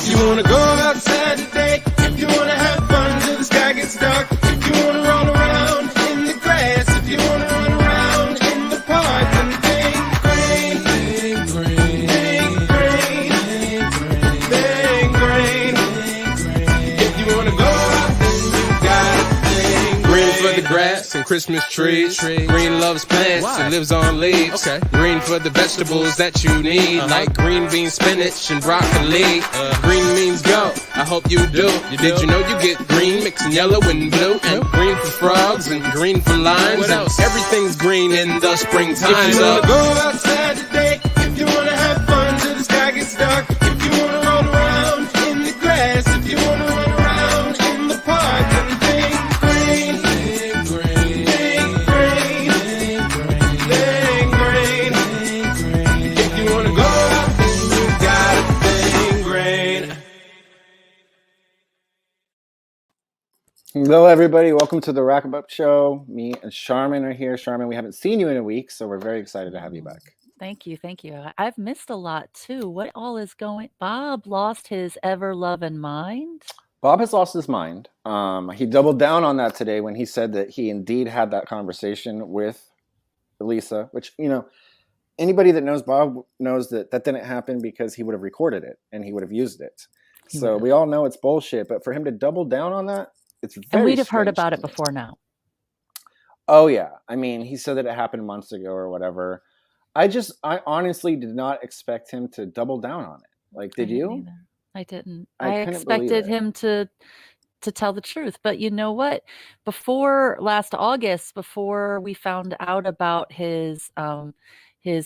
If you wanna go outside today, if you wanna have fun till the sky gets dark, if you wanna roll around in the grass, if you wanna run around in the park, then think green, think green, think green. If you wanna go out, then you gotta think green for the grass and Christmas trees. Green loves plants and lives on leaves. Green for the vegetables that you need, like green beans, spinach, and broccoli. Green means go. I hope you do. Did you know you get green mixing yellow and blue? And green for frogs and green for limes. What else? Everything's green in the springtime. If you wanna go outside today, if you wanna have fun till the sky gets dark, if you wanna roll around in the grass, if you wanna run around in the park, then think green, think green, think green, think green, think green. If you wanna go out, then you gotta think green. Hello, everybody. Welcome to the Wrap Up Show. Me and Charmin are here. Charmin, we haven't seen you in a week, so we're very excited to have you back. Thank you. Thank you. I've missed a lot too. What all is going? Bob lost his ever-loving mind. Bob has lost his mind. He doubled down on that today when he said that he indeed had that conversation with Elisa, which, you know, anybody that knows Bob knows that that didn't happen because he would have recorded it and he would have used it. So we all know it's bullshit, but for him to double down on that, it's very And we'd have heard strange about to it me. before now. Oh, yeah. I mean, he said that it happened months ago or whatever. I honestly did not expect him to double down on it. Like, did you? I didn't. I I couldn't believe expected it. him to tell the truth. But you know what? Before last August, before we found out about his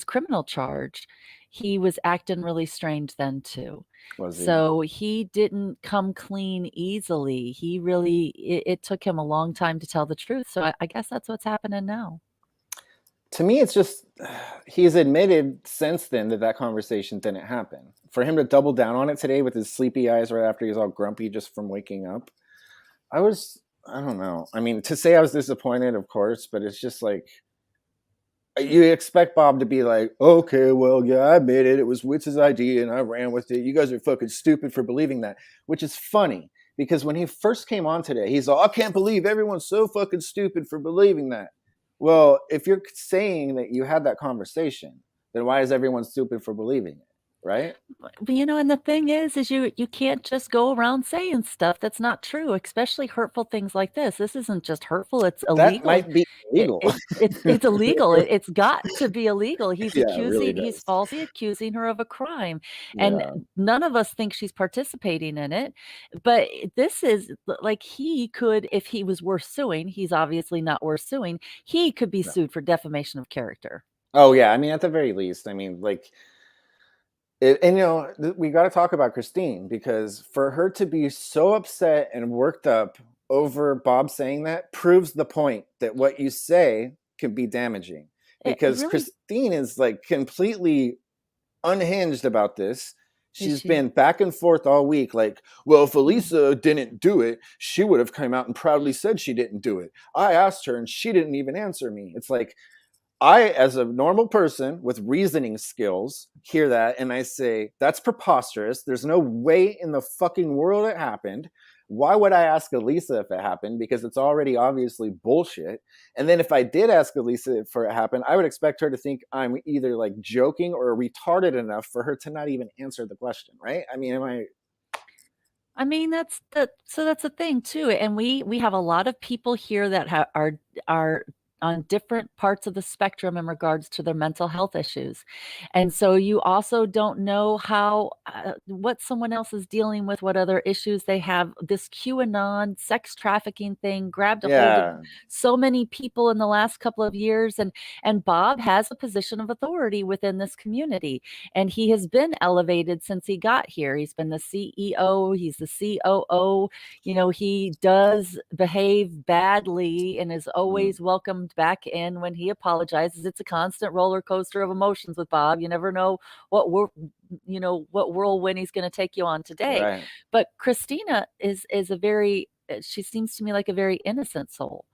criminal charge, he was acting really strange then too. Was he? So he didn't come clean easily. He really, it took him a long time to tell the truth. So I guess that's what's happening now. To me, it's just, he's admitted since then that that conversation didn't happen. For him to double down on it today with his sleepy eyes right after he's all grumpy just from waking up, I don't know. I mean, to say I was disappointed, of course, but it's just like, you expect Bob to be like, okay, well, yeah, I admit it. It was Witz's idea and I ran with it. You guys are fucking stupid for believing that, which is funny because when he first came on today, he's like, I can't believe everyone's so fucking stupid for believing that. Well, if you're saying that you had that conversation, then why is everyone stupid for believing it, right? But you know, and the thing is you can't just go around saying stuff that's not true, especially hurtful things like this. This isn't just hurtful; it's illegal. That might be illegal. It's illegal. It's got to be illegal. He's Yeah, it really he's does. falsely accusing her of a crime, and Yeah. none of us think she's participating in it. But this is like he could, if he was worth suing. He's obviously not worth suing. He could be sued for defamation of character. Oh yeah, I mean, at the very least, I mean, like. And you know, we got to talk about Christine because for her to be so upset and worked up over Bob saying that proves the point that what you say can be damaging. Because really, Christine is like completely unhinged about this. She's she? been back and forth all week like, well, if Elisa didn't do it, she would have come out and proudly said she didn't do it. I asked her and she didn't even answer me. It's like, I, as a normal person with reasoning skills, hear that and I say, that's preposterous. There's no way in the fucking world it happened. Why would I ask Elisa if it happened? Because it's already obviously bullshit. And then if I did ask Elisa if it happened, I would expect her to think I'm either like joking or retarded enough for her to not even answer the question, right? I mean, I mean, that's the thing too. And we have a lot of people here that are on different parts of the spectrum in regards to their mental health issues. And so you also don't know how what someone else is dealing with, what other issues they have. This QAnon sex trafficking thing grabbed a hold of so many people in the last couple of years, and Bob has a position of authority within this community, and he has been elevated since he got here. He's been the CEO, he's the COO. You know, he does behave badly and is always welcomed back in when he apologizes. It's a constant roller coaster of emotions with Bob. You never know what whirlwind he's going to take you on today. Right. But Christina is a very she seems to me like a very innocent soul.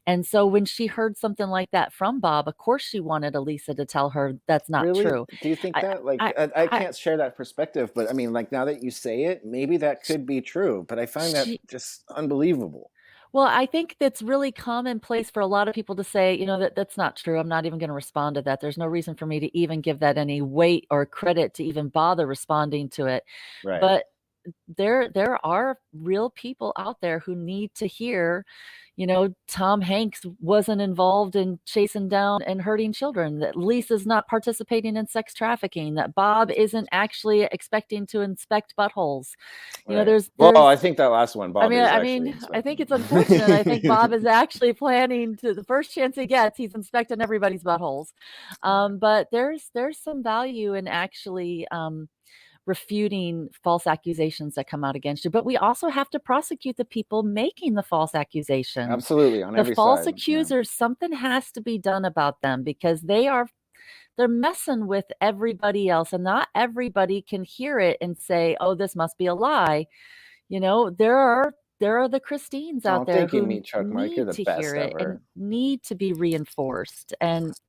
And so when she heard something like that from Bob, of course she wanted Elisa to tell her that's not Really? true. Do you think I that? Like, I I I can't share that perspective, but I mean, like, now that you say it, maybe that could be true, but I find that she just unbelievable. Well, I think that's really commonplace for a lot of people to say, that's not true. I'm not even going to respond to that. There's no reason for me to even give that any weight or credit to even bother responding to it. Right. But there are real people out there who need to hear, Tom Hanks wasn't involved in chasing down and hurting children, that Lisa's not participating in sex trafficking, that Bob isn't actually expecting to inspect buttholes. Right. There's Well, I there's think that last one, I Bob mean is I actually mean, I think it's inspecting. unfortunate. I think Bob is actually planning to the first chance he gets, he's inspecting everybody's buttholes. Right. But there's some value in actually refuting false accusations that come out against you. But we also have to prosecute the people making the false accusations. Absolutely, on The every false side. Yeah. accusers, something has to be done about them because they're messing with everybody else, and not everybody can hear it and say, "Oh, this must be a lie." There are the Christines Oh, out there thank you, who Meat Truck Mike. You're need the to hear best it and ever. need to be reinforced. And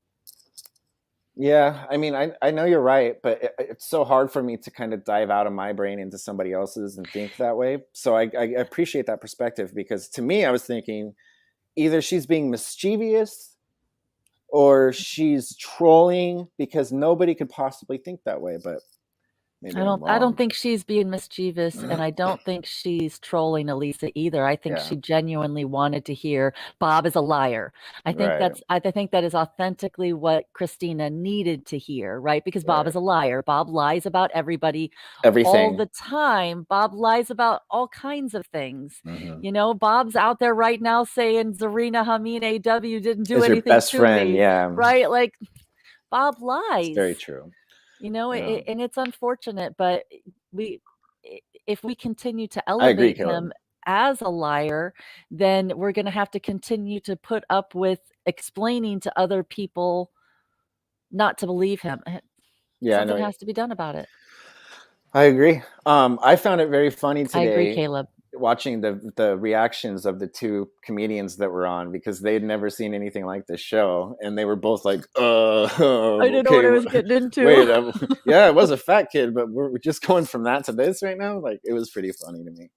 Yeah, I mean, I know you're right, but it's so hard for me to kind of dive out of my brain into somebody else's and think that way. So I appreciate that perspective, because to me, I was thinking either she's being mischievous or she's trolling, because nobody could possibly think that way. But maybe I'm I don't wrong. think she's being mischievous, and I don't think she's trolling Elisa either. I think Yeah, she genuinely wanted to hear Bob is a liar. right. I think that is authentically what Christina needed to hear, right? Because Bob Right. is a liar. Bob lies about everybody all Everything. the time. Bob lies about all kinds of things. Hmm. Bob's out there right now saying Zarina Hameen AW didn't do Is your anything best to friend. me, Yeah, right? Like Bob it's very lies. true. Yeah, And it's unfortunate, but we if we continue to I agree, elevate Caleb. him as a liar, then we're going to have to continue to put up with explaining to other people not to believe him. Yeah, I Something know. has to be done about it. I agree. I found it very funny I agree, today Caleb. watching the reactions of the two comedians that were on, because they'd never seen anything like this show, and they were both like, I didn't know okay, what I was getting into. wait, yeah, it was a fat kid, but we're just going from that to this right now." Like, it was pretty funny to me,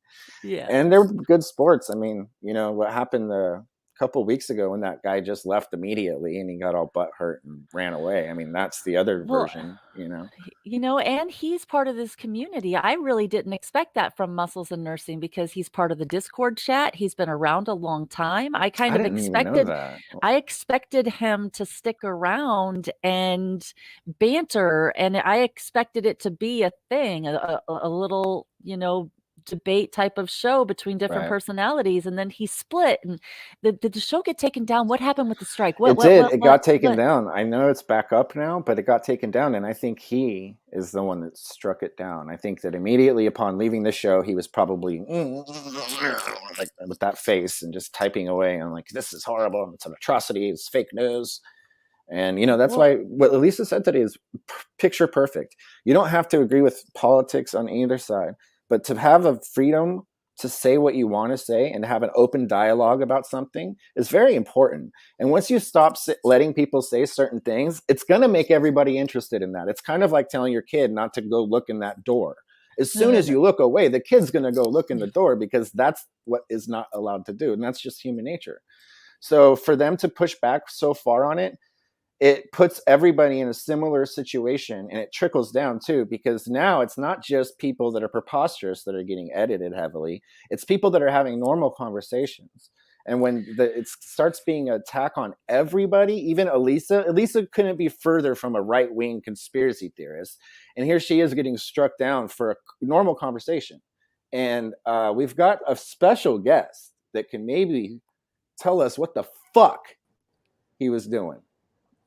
Yeah. and they're good sports. I mean, what happened a couple weeks ago when that guy just left immediately and he got all butt hurt and ran away. I mean, that's the other Well, version. and he's part of this community. I really didn't expect that from Muscles and Nursing because he's part of the Discord chat. He's been around a long time. I didn't even know that. I expected him to stick around and banter, and I expected it to be a thing, a little, debate type of show between different Right. personalities, and then he split. And did the show get taken down? What happened with the strike? It did. It got taken down. I know it's back up now, but it got taken down, and I think he is the one that struck it down. I think that immediately upon leaving the show, he was probably like with that face and just typing away and like, "This is horrible. It's an atrocity. It's fake news." And that's why what Elisa said today is picture perfect. You don't have to agree with politics on either side, but to have a freedom to say what you want to say and have an open dialogue about something is very important. And once you stop letting people say certain things, it's going to make everybody interested in that. It's kind of like telling your kid not to go look in that door. As soon as you look away, the kid's going to go look in the door, because that's what is not allowed to do. And that's just human nature. So for them to push back so far on it, it puts everybody in a similar situation, and it trickles down too, because now it's not just people that are preposterous that are getting edited heavily. It's people that are having normal conversations. And when it starts being an attack on everybody, even Elisa couldn't be further from a right-wing conspiracy theorist. And here she is getting struck down for a normal conversation. And we've got a special guest that can maybe tell us what the fuck he was doing.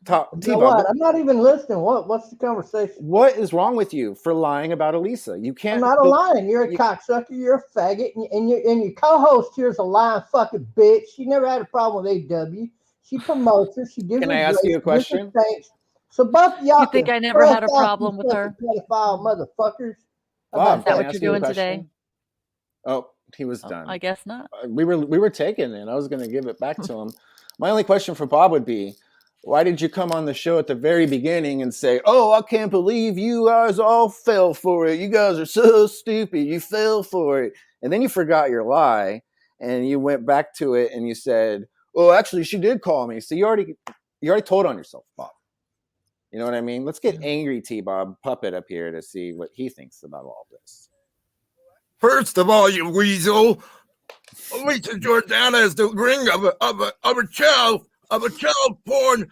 What? I'm not even listening. What's the conversation? What is wrong with you for lying about Elisa? You can't. I'm not lying. You're a cocksucker. You're a faggot, and your co-host here is a lying fucking bitch. She never had a problem with AW. She promotes her. She gives. Can her I ask grace, you a question? Thanks. So both of y'all. You think I never had a problem with her? Pedophile motherfuckers. Bob, Is that can I what ask you're you a doing today? question? Oh, He was Oh, done. I guess not. We were taken, and I was going to give it back to him. My only question for Bob would be, why did you come on the show at the very beginning and say, "Oh, I can't believe you guys all fell for it. You guys are so stupid. You fell for it." And then you forgot your lie, and you went back to it, and you said, "Oh, actually, she did call me." So you already told on yourself, Bob. You know what I mean? Let's get angry T-Bob Puppet up here to see what he thinks about all this. First of all, you weasel, Lisa Jordana is the ring of a child porn.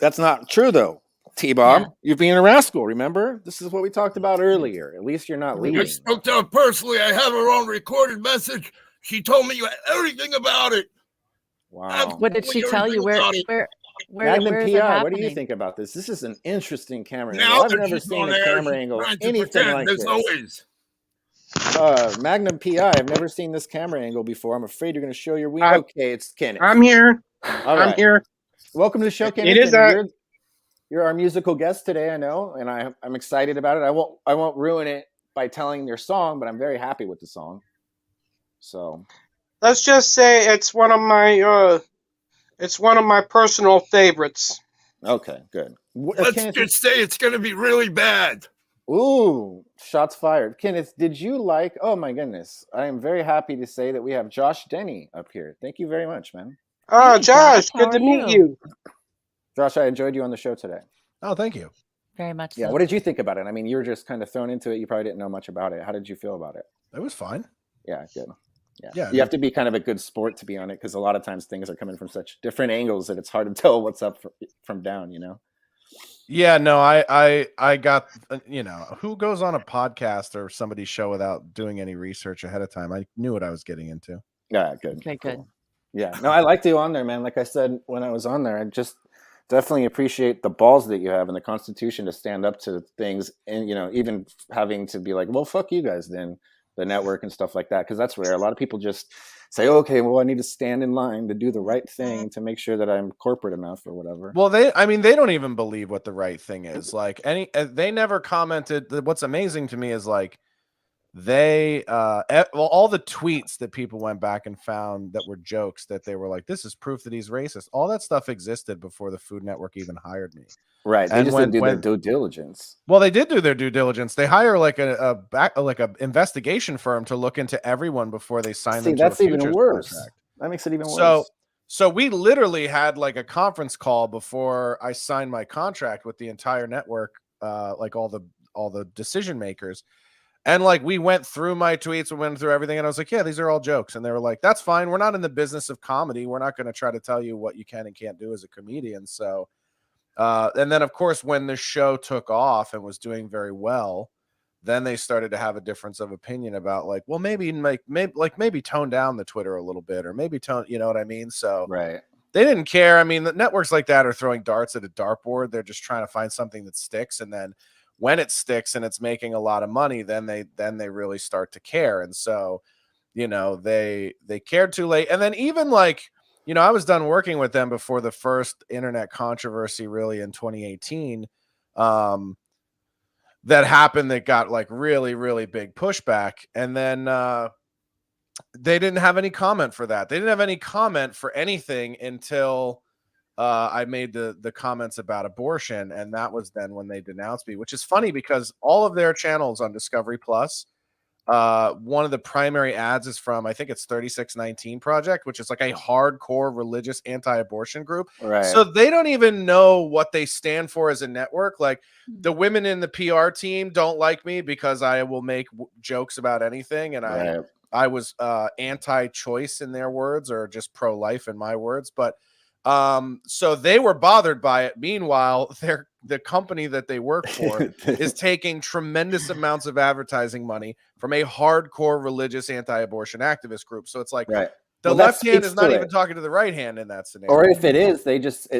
That's not true, though, T-Bob. Yeah. You're being a rascal, remember? This is what we talked about earlier. At least you're not I leading. spoke to her personally. I have her on recorded message. She told me everything about it. Wow. What did she tell you? Where Magnum where is it PI, happening? what do you think about this? This is an interesting camera Now angle. I've that never she's seen on a air, camera she's angle trying to anything pretend like there's this. always. Magnum PI, I've never seen this camera angle before. I'm afraid you're going to show your wing. Okay, it's Kenneth. I'm here. All right. I'm here. Welcome to the show, Kenneth. It is You're our musical guest today, I know, and I'm excited about it. I won't ruin it by telling your song, but I'm very happy with the song. So let's just say it's one of my personal favorites. okay, good. Let's Kenneth, just say it's going to be really bad. ooh, shots fired. Kenneth, did you like? Oh my goodness, I am very happy to say that we have Josh Denny up here. Thank you very much, man. Oh, Hey, Josh, how good to are meet you? you. Josh, I enjoyed you on the show today. Oh, thank you. Very much Yeah, so. what did you think about it? I mean, you were just kind of thrown into it. You probably didn't know much about it. How did you feel about it? It was fine. Yeah, good. Yeah, You have to be kind of a good sport to be on it because a lot of times things are coming from such different angles that it's hard to tell what's up from down, you know? Yeah, no, I got, who goes on a podcast or somebody's show without doing any research ahead of time? I knew what I was getting into. Yeah, good. Okay, good. Cool. Yeah, no, I liked you on there, man. Like I said when I was on there, I just definitely appreciate the balls that you have and the constitution to stand up to things, and even having to be like, well, fuck you guys, then the network and stuff like that, because that's rare. A lot of people just say, okay, well, I need to stand in line to do the right thing to make sure that I'm corporate enough or whatever. Well, they don't even believe what the right thing is. Like they never commented. What's amazing to me is like they all the tweets that people went back and found that were jokes that they were like, this is proof that he's racist. All that stuff existed before the Food Network even hired me. Right. They just didn't do their due diligence. Well, they did do their due diligence. They hire like a investigation firm to look into everyone before they sign them to that's a even futures worse. contract. That makes it even worse. So we literally had like a conference call before I signed my contract with the entire network, like all the decision makers. And like we went through my tweets, we went through everything, and I was like, yeah, these are all jokes. And they were like, that's fine. We're not in the business of comedy. We're not going to try to tell you what you can and can't do as a comedian. So and then of course when the show took off and was doing very well, then they started to have a difference of opinion about like, well, maybe tone down the Twitter a little bit, or maybe tone, you know what I mean? So right. They didn't care. I mean, the networks like that are throwing darts at a dartboard. They're just trying to find something that sticks, and then when it sticks and it's making a lot of money, then they really start to care. And so, they cared too late. And then even like, I was done working with them before the first internet controversy really in 2018 that happened, that got like really, really big pushback. And then they didn't have any comment for that. They didn't have any comment for anything until I made the comments about abortion. And that was then when they denounced me, which is funny because all of their channels on Discovery Plus, one of the primary ads is from, I think it's 3619 Project, which is like a hardcore religious anti-abortion group. Right. So they don't even know what they stand for as a network. Like the women in the PR team don't like me because I will make jokes about anything. And I was anti-choice in their words, or just pro-life in my words. But so they were bothered by it. Meanwhile, the company that they work for is taking tremendous amounts of advertising money from a hardcore religious anti-abortion activist group. So it's like the left hand is not even talking to the right hand in that scenario. Or if it is,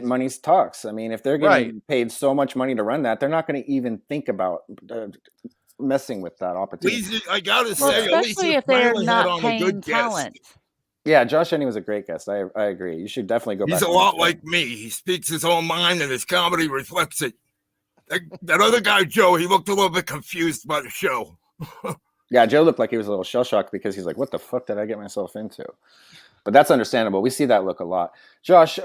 money talks. I mean, if they're getting paid so much money to run that, they're not going to even think about messing with that opportunity. I gotta say, especially if they're not paying talent. Yeah, Josh Denny was a great guest. I agree. You should definitely go back. He's a lot like me. He speaks his own mind, and his comedy reflects it. That other guy, Joe, he looked a little bit confused by the show. Yeah, Joe looked like he was a little shell shocked because he's like, "What the fuck did I get myself into?" But that's understandable. We see that look a lot. Josh,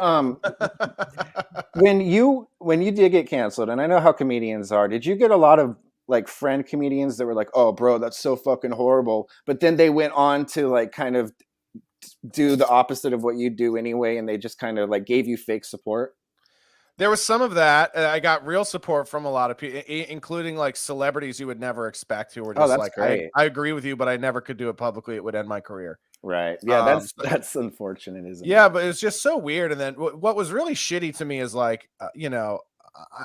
when you did get canceled, and I know how comedians are, did you get a lot of like friend comedians that were like, "Oh, bro, that's so fucking horrible," but then they went on to like kind of do the opposite of what you do anyway, and they just kind of like gave you fake support? There was some of that. I got real support from a lot of people, including like celebrities you would never expect who were just that's like, great. I agree with you, but I never could do it publicly. It would end my career. Right. Yeah, that's unfortunate, isn't it? Yeah, but it's just so weird. And then what was really shitty to me is like,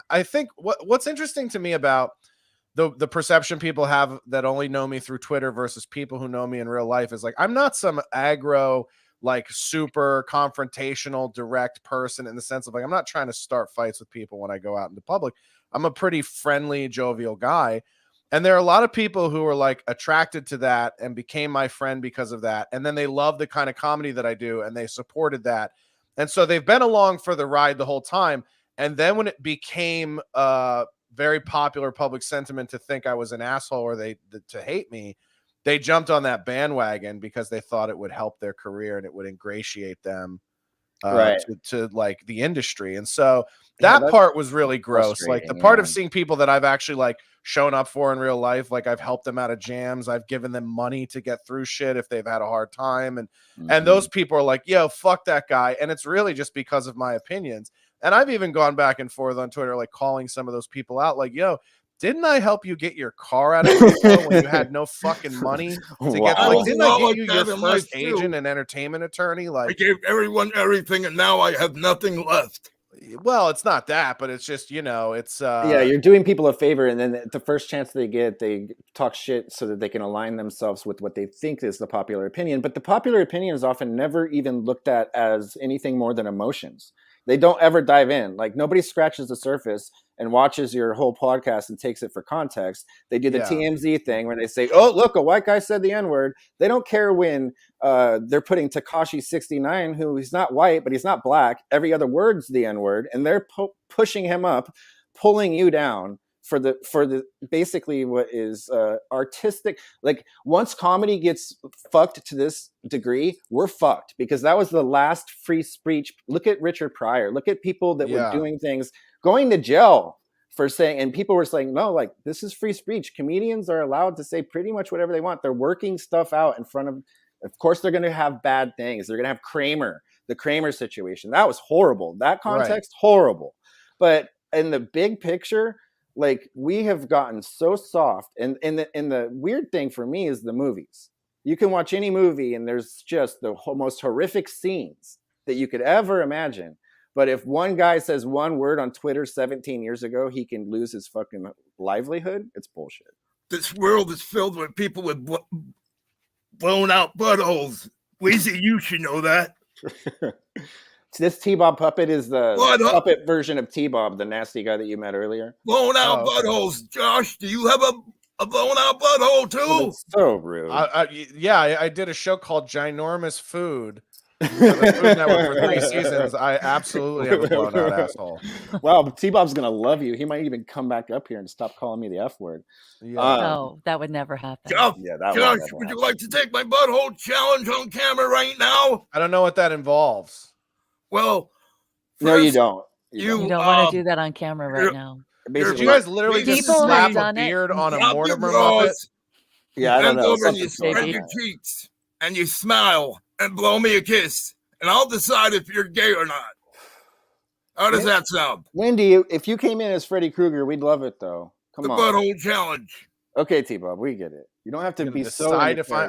I think what's interesting to me about the perception people have that only know me through Twitter versus people who know me in real life is like, I'm not some aggro, like super confrontational, direct person in the sense of like, I'm not trying to start fights with people when I go out into public. I'm a pretty friendly, jovial guy. And there are a lot of people who are like attracted to that and became my friend because of that. And then they love the kind of comedy that I do and they supported that. And so they've been along for the ride the whole time. And then when it became very popular public sentiment to think I was an asshole or to hate me, they jumped on that bandwagon because they thought it would help their career and it would ingratiate them to like the industry. And so that part was really gross. Like the part of seeing people that I've actually like shown up for in real life, like I've helped them out of jams, I've given them money to get through shit if they've had a hard time, and those people are like, yo, fuck that guy. And it's really just because of my opinions. And I've even gone back and forth on Twitter, like calling some of those people out, like, yo, didn't I help you get your car out of control when you had no fucking money to get? Like, didn't I give you your first agent and entertainment attorney? Like, I gave everyone everything, and now I have nothing left. Well, it's not that, but it's just, it's yeah, you're doing people a favor, and then the first chance they get, they talk shit so that they can align themselves with what they think is the popular opinion. But the popular opinion is often never even looked at as anything more than emotions. They don't ever dive in. Like nobody scratches the surface and watches your whole podcast and takes it for context. They do the TMZ thing where they say, "Oh, look, a white guy said the N-word." They don't care when they're putting Tekashi 69, who he's not white, but he's not black. Every other word's the N-word, and they're pushing him up, pulling you down for the basically what is artistic. Like once comedy gets fucked to this degree, we're fucked, because that was the last free speech. Look at Richard Pryor. Look at people that were doing things, going to jail for saying, and people were saying, no, like this is free speech. Comedians are allowed to say pretty much whatever they want. They're working stuff out in front of course they're going to have bad things. They're going to have Kramer, the Kramer situation. That was horrible. That context, horrible. But in the big picture, like we have gotten so soft, and the weird thing for me is the movies. You can watch any movie and there's just the most horrific scenes that you could ever imagine. But if one guy says one word on Twitter 17 years ago, he can lose his fucking livelihood. It's bullshit. This world is filled with people with blown out buttholes. Weezy, you should know that. This T-Bob puppet is the puppet version of T-Bob, the nasty guy that you met earlier. Blown out buttholes. Josh, do you have a blown out butthole too? Oh, so rude. I did a show called Ginormous Food. The Food Network for 3 seasons. I absolutely have a blown out asshole. Wow, T-Bob's gonna love you. He might even come back up here and stop calling me the F word. No, that would never happen. Josh, would you like to take my butthole challenge on camera right now? I don't know what that involves. Well, no, you don't. You don't want to do that on camera right now. Did you guys literally just slap a beard on a Mortimer Muppet? Yeah, I don't know. Over and you spread your cheeks and you smile and blow me a kiss, and I'll decide if you're gay or not. How does that sound? Wendy, if you came in as Freddy Krueger, we'd love it though. Come on. The butthole challenge. Okay, T-Bob, we get it. You don't have to be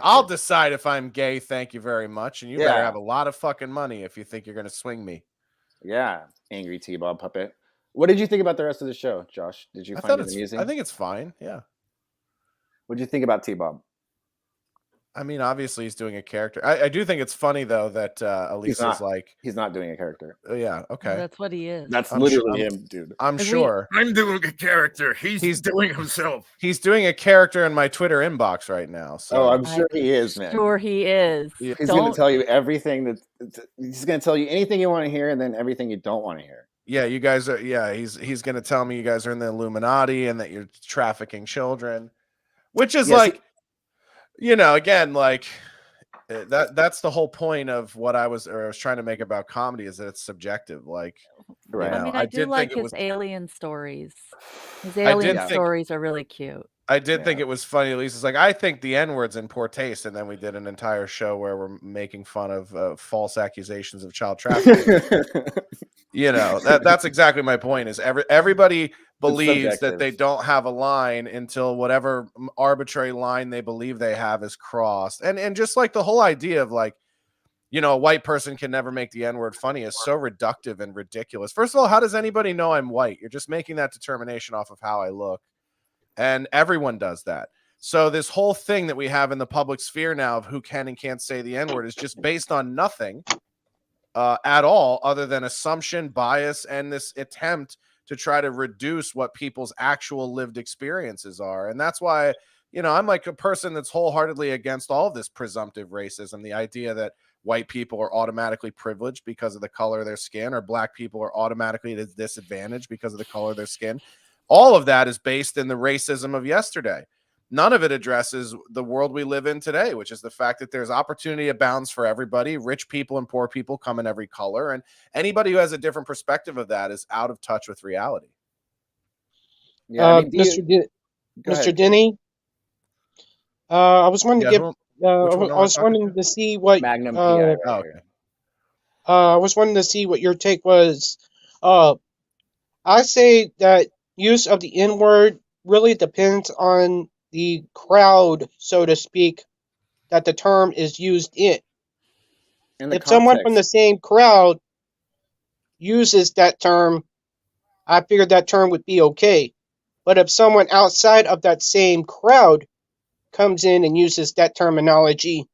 I'll decide if I'm gay. Thank you very much. And you better have a lot of fucking money if you think you're going to swing me. Yeah, angry T-Bob puppet. What did you think about the rest of the show, Josh? Did you find it amusing? I think it's fine. Yeah. What did you think about T-Bob? I mean, obviously he's doing a character. I do think it's funny though that Elise is like, he's not doing a character. Oh yeah, okay. That's what he is. That's literally him, dude. I'm sure. I'm doing a character. He's doing himself. He's doing a character in my Twitter inbox right now. So I'm sure he is, man. Sure he is. He's going to tell you everything he's going to tell you anything you want to hear, and then everything you don't want to hear. yeah, you guys are. Yeah, he's going to tell me you guys are in the Illuminati and that you're trafficking children, which is Yes, like, you know, again, like that's the whole point of what I was trying to make about comedy is that it's subjective. Like, Right. you I know, mean, I I do did like think it his was. alien stories. His I alien did think stories are really cute. I did think Yeah. it was funny. Lisa's like, I think the N word's in poor taste, and then we did an entire show where we're making fun of false accusations of child trafficking. You know, that's exactly my point. Is everybody believes that subjective. they don't have a line until whatever arbitrary line they believe they have is crossed, and just like the whole idea of like, you know, a white person can never make the N word funny is so reductive and ridiculous. First of all, how does anybody know I'm white? You're just making that determination off of how I look. And everyone does that. So this whole thing that we have in the public sphere now of who can and can't say the N-word is just based on nothing at all other than assumption, bias, and this attempt to try to reduce what people's actual lived experiences are. And that's why, you know, I'm like a person that's wholeheartedly against all of this presumptive racism, the idea that white people are automatically privileged because of the color of their skin, or black people are automatically at a disadvantage because of the color of their skin. All of that is based in the racism of yesterday. None of it addresses the world we live in today, which is the fact that there's opportunity abounds for everybody. Rich people and poor people come in every color. And anybody who has a different perspective of that is out of touch with reality. Yeah, I mean, go Mr. ahead. Denny, I was wanting to Yeah, give. which one am I I was talking wanting to? to see what. Magnum PI Uh, right Oh, here. I was wanting to see what your take was. I say that use of the N word really depends on the crowd, so to speak, that the term is used in. In the If someone from the context. same crowd uses that term, I figured that term would be okay. But if someone outside of that same crowd comes in and uses that terminology,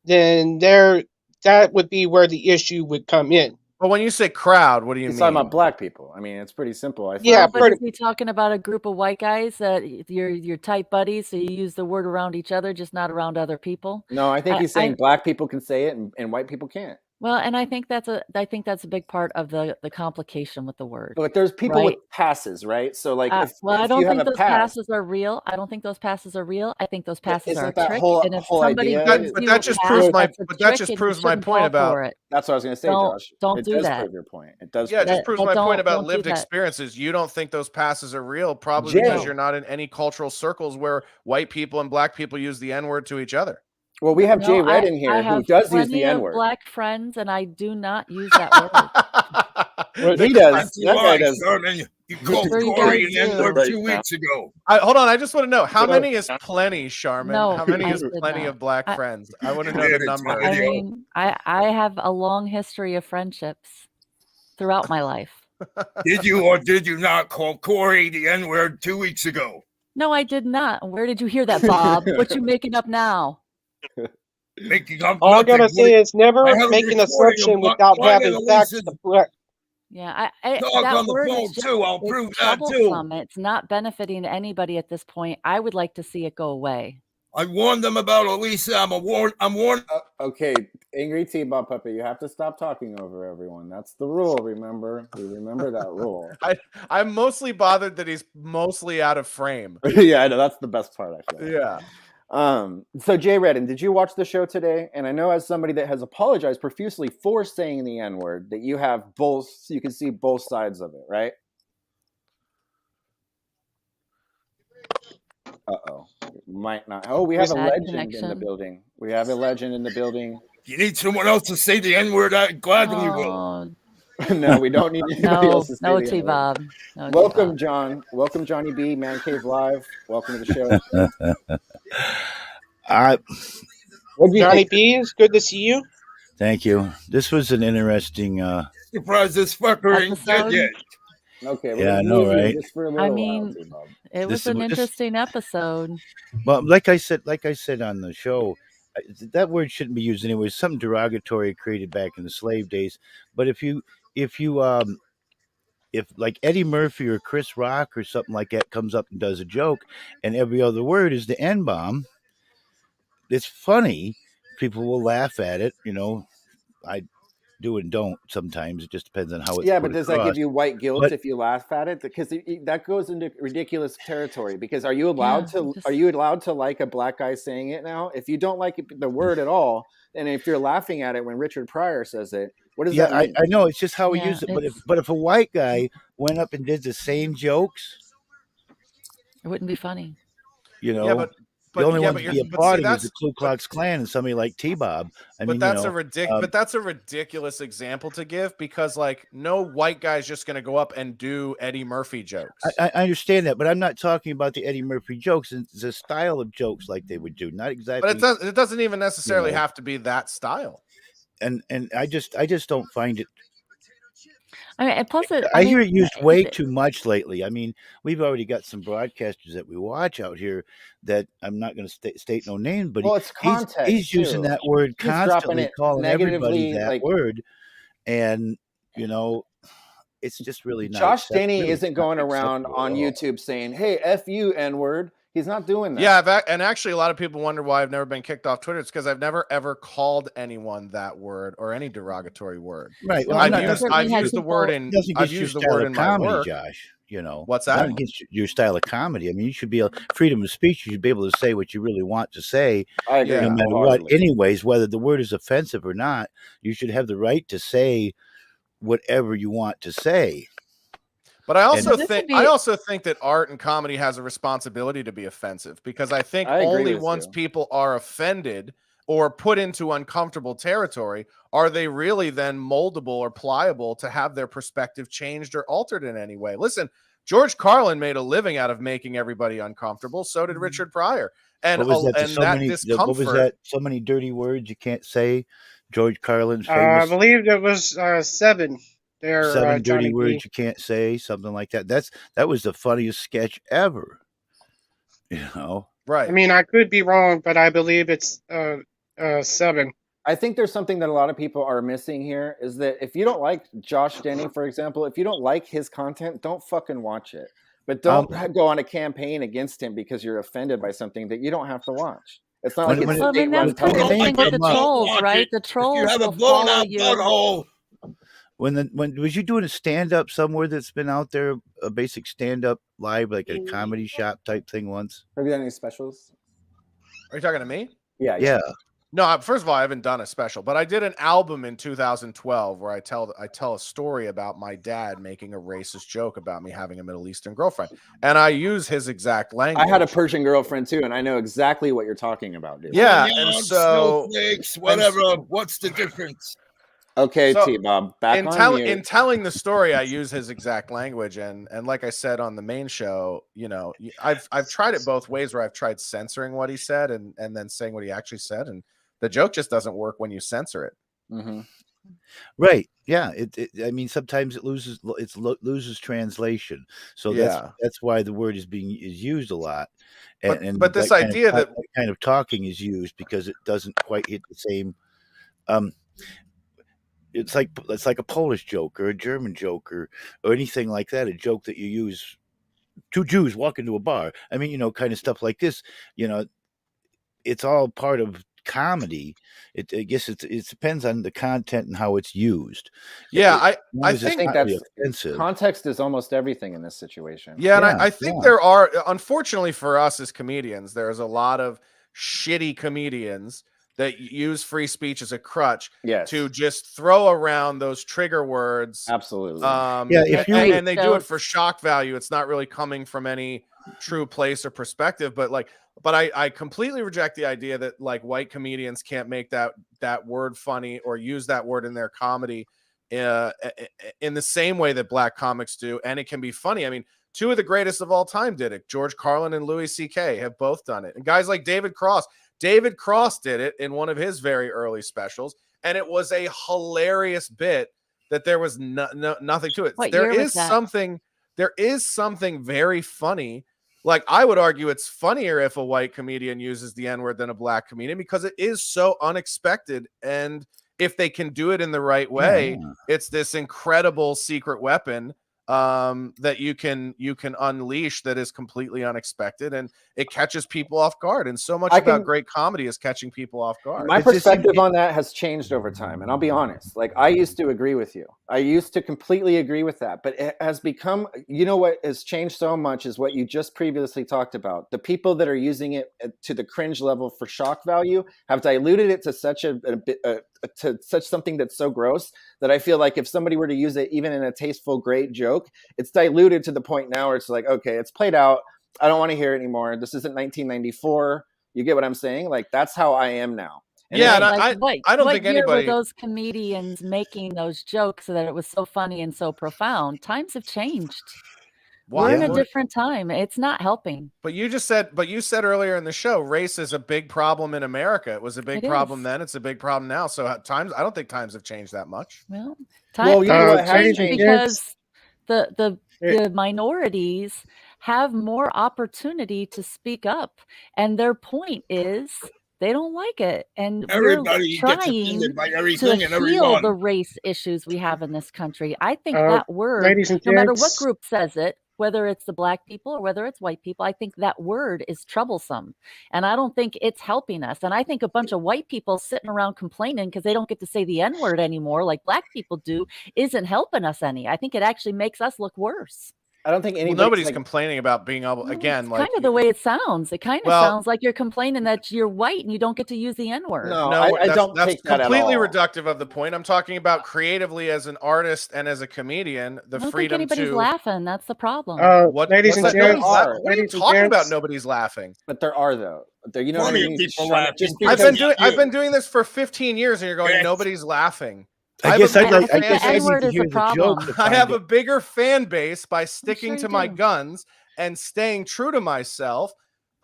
then that would be where the issue would come in. But when you say crowd, what do you He's mean? talking about black people. I mean, it's pretty simple. I think. Yeah, Well, but pretty- is he talking about a group of white guys that you're tight buddies, so you use the word around each other, just not around other people? No, I think he's saying black people can say it and white people can't. Well, and I think that's a big part of the complication with the word. But there's people Right. with passes, right? So like, Well, I if don't you have think a those pass, passes are real. I don't think those passes are real. I think those passes are a isn't that trick. whole And if whole somebody idea? gives But you that a just pass proves my that's a but that trick just and you proves my shouldn't point fall about for it. That's what I was going to say, Don't- Josh. don't It do does that. prove your point. It does. Yeah, it prove just it. proves but my point don't about do lived that. experiences. You don't think those passes are real, probably Jay. because you're not in any cultural circles where white people and black people use the N-word to each other. Well, we have No, Jay Red in I here who have does use plenty the of N-word. black friends, and I do not use that word. He does. That's a That guy lie, does. Sherman. You called sure you Corey guys an N-word do. 2 weeks ago. Hold on, I just want to know how many is plenty, Charmin? No, How many I is did plenty not. of black I- friends? I want to You know the did, it's on number. I video. mean, I have a long history of friendships throughout my life. Did you or did you not call Corey the N-word 2 weeks ago? No, I did not. Where did you hear that, Bob? What you making up now? Making up All I nothing. gotta say is never I have a make an recording of assumption one without of having the facts Lisa's to put. Yeah, I talk that on the word phone is just too. I'll prove it's that too. troublesome. It's not benefiting anybody at this point. I would like to see it go away. I warned them about Elisa. I'm warned. Okay, Angry T-Bob Puppet, you have to stop talking over everyone. That's the rule, remember? We remember that rule. I'm mostly bothered that he's mostly out of frame. Yeah, I know. That's the best part, I feel. Yeah. So Jay Redden, did you watch the show today? And I know as somebody that has apologized profusely for saying the N-word, that you have both, you can see both sides of it, right? Uh-oh. Might not. Oh, we have a Bad legend in the connection. building. We have a legend in the building. If you need someone else to say the N-word, I gladly will. Oh, No, we don't need anybody no, else to say no the N-word. T-Bob. No Welcome, T-Bob. John. Welcome, Johnny B, Man Cave Live. Welcome to the show. What do you Johnny think? B, it's good to see you. Thank you. This was an interesting. Surprised this fucker ain't dead Episode? yet. Okay, we're Yeah, I gonna know, leave you right? just for a little I while, mean, T-Bob. it was This an is- this- interesting episode. But like I said on the show, that word shouldn't be used anyway. It's something derogatory created back in the slave days. But if like Eddie Murphy or Chris Rock or something like that comes up and does a joke, and every other word is the N-bomb, it's funny. People will laugh at it. do and don't sometimes. It just depends on how it's Yeah, put but does that across. give you white guilt But- if you laugh at it? Because that goes into ridiculous territory. Because are you allowed Yeah, to just- are you allowed to like a black guy saying it now? If you don't like the word at all, and if you're laughing at it when Richard Pryor says it, what does Yeah, that mean? I know it's just how we Yeah, use it. it's- But if a white guy went up and did the same jokes, It wouldn't be funny. you know, Yeah, but the only yeah, ones but to you're be but see applauding is that's the Ku Klux Klan and somebody like T-Bob. I mean, that's you a know, but that's a ridiculous example to give because like no white guy's just going to go up and do Eddie Murphy jokes. I understand that, but I'm not talking about the Eddie Murphy jokes. It's the style of jokes like they would do, not exactly. But it doesn't even necessarily you know. have to be that style. And I just don't find it. I mean, and plus, I hear it used way it- too much lately. I mean, we've already got some broadcasters that we watch out here that I'm not going to state no name, but Well, it's context, he's using too. that word He's dropping constantly, it calling everybody negatively, that like- word, and you know, it's just really not. Josh Denny really isn't going around acceptable on at all. YouTube saying, "Hey, F you, N-word." He's not doing that. Yeah, and actually, a lot of people wonder why I've never been kicked off Twitter. It's because I've never ever called anyone that word or any derogatory word. Right. Well, Well, I'm I've not, used- that's- I've I've had used the people- word in nothing I've against your used the style word of in my comedy, work. Josh. You know, What's not that? against your style of comedy. I mean, you should be freedom of speech. You should be able to say what you really want to say, I agree. Yeah. no matter what. wholeheartedly. Anyways, whether the word is offensive or not, you should have the right to say whatever you want to say. But I also this would think that art and comedy has a responsibility to be offensive because I think I agree only with once you. people are offended or put into uncomfortable territory are they really then moldable or pliable to have their perspective changed or altered in any way. Listen, George Carlin made a living out of making everybody uncomfortable. So did Richard Pryor. And What was that? and that discomfort. What was that? So many dirty words you can't say. George Carlin's I famous believe it was 7. There, 7 Johnny dirty B. words you can't say, something like that. That was the funniest sketch ever. You know. Right. I mean, I could be wrong, but I believe it's 7. I think there's something that a lot of people are missing here is that if you don't like Josh Denny, for example, if you don't like his content, don't fucking watch it. But don't go on a campaign against him because you're offended by something that you don't have to watch. It's not When- like when it's Well, I mean, state-run that's the television. thing with the Don't trolls, watch right? it. The If trolls you have a will blown follow out you. butthole. when was you doing a stand up somewhere that's been out there, a basic stand up live, like a comedy shop type thing once? Have you done any specials? Are you talking to me? Yeah. Yeah. No, first of all, I haven't done a special, but I did an album in 2012 where I tell a story about my dad making a racist joke about me having a Middle Eastern girlfriend, and I use his exact language. I had a Persian girlfriend too, and I know exactly what you're talking about, dude. Yeah, Onions, and so snowflakes, whatever. What's the difference? Okay, So, T-Bob, back in on mute. in telling the story, I use his exact language, and like I said on the main show, you know, I've tried it both ways, where I've tried censoring what he said and then saying what he actually said, and the joke just doesn't work when you censor it. Mm-hmm. Right. Yeah. I mean, sometimes it loses translation. So that's why the word is used a lot. But this idea that kind of talking is used because it doesn't quite hit the same. It's like a Polish joke or a German joke or anything like that. A joke that you use. Two Jews walk into a bar. I mean, you know, kind of stuff like this. You know, it's all part of comedy. I guess it depends on the content and how it's used. Yeah, I think that's offensive. Context is almost everything in this situation. Yeah, and I think there are, unfortunately for us as comedians, there's a lot of shitty comedians that use free speech as a crutch to just throw around those trigger words. Absolutely. And they do it for shock value. It's not really coming from any true place or perspective, but I completely reject the idea that like white comedians can't make that word funny or use that word in their comedy in the same way that black comics do, and it can be funny. I mean, two of the greatest of all time did it. George Carlin and Louis C.K. have both done it, and guys like David Cross did it in one of his very early specials, and it was a hilarious bit that there was nothing to it. There is something very funny. Like, I would argue it's funnier if a white comedian uses the N-word than a black comedian because it is so unexpected. And if they can do it in the right way, it's this incredible secret weapon that you can unleash that is completely unexpected, and it catches people off guard. And so much about great comedy is catching people off guard. My perspective on that has changed over time, and I'll be honest. Like, I used to agree with you. I used to completely agree with that, but it has become, you know, what has changed so much is what you just previously talked about. The people that are using it to the cringe level for shock value have diluted it to such to such something that's so gross that I feel like if somebody were to use it even in a tasteful, great joke, it's diluted to the point now where it's like, okay, it's played out. I don't want to hear it anymore. This isn't 1994. You get what I'm saying? Like, that's how I am now. And yeah, and I don't think anybody. Were those comedians making those jokes so that it was so funny and so profound? Times have changed. We're in a different time. It's not helping. But you said earlier in the show, race is a big problem in America. It was a big problem then. It's a big problem now. So I don't think times have changed that much. Well, times have changed because the minorities have more opportunity to speak up, and their point is they don't like it, and everybody we're gets trying offended by everything to and heal everyone. the race issues we have in this country. I think that word, ladies and no matter what gents, group says it, whether it's the black people or whether it's white people, I think that word is troublesome, and I don't think it's helping us. And I think a bunch of white people sitting around complaining because they don't get to say the N-word anymore like black people do isn't helping us any. I think it actually makes us look worse. I don't think nobody's complaining about being able again. Like, kind of the way it sounds. It kind of sounds like you're complaining that you're white and you don't get to use the N-word. No, I don't. That's take that completely at all. reductive of the point. I'm talking about creatively as an artist and as a comedian, the I don't freedom think anybody's to. laughing. That's the problem. Ladies and gents, what are you talking about? Nobody's laughing. But there are though. There, you know, Plenty what I mean? of people laughing. I've been doing this for 15 years, and you're going. Nobody's laughing. I guess I'd like the to hear the joke. I have a bigger fan base by sticking to my guns and staying true to myself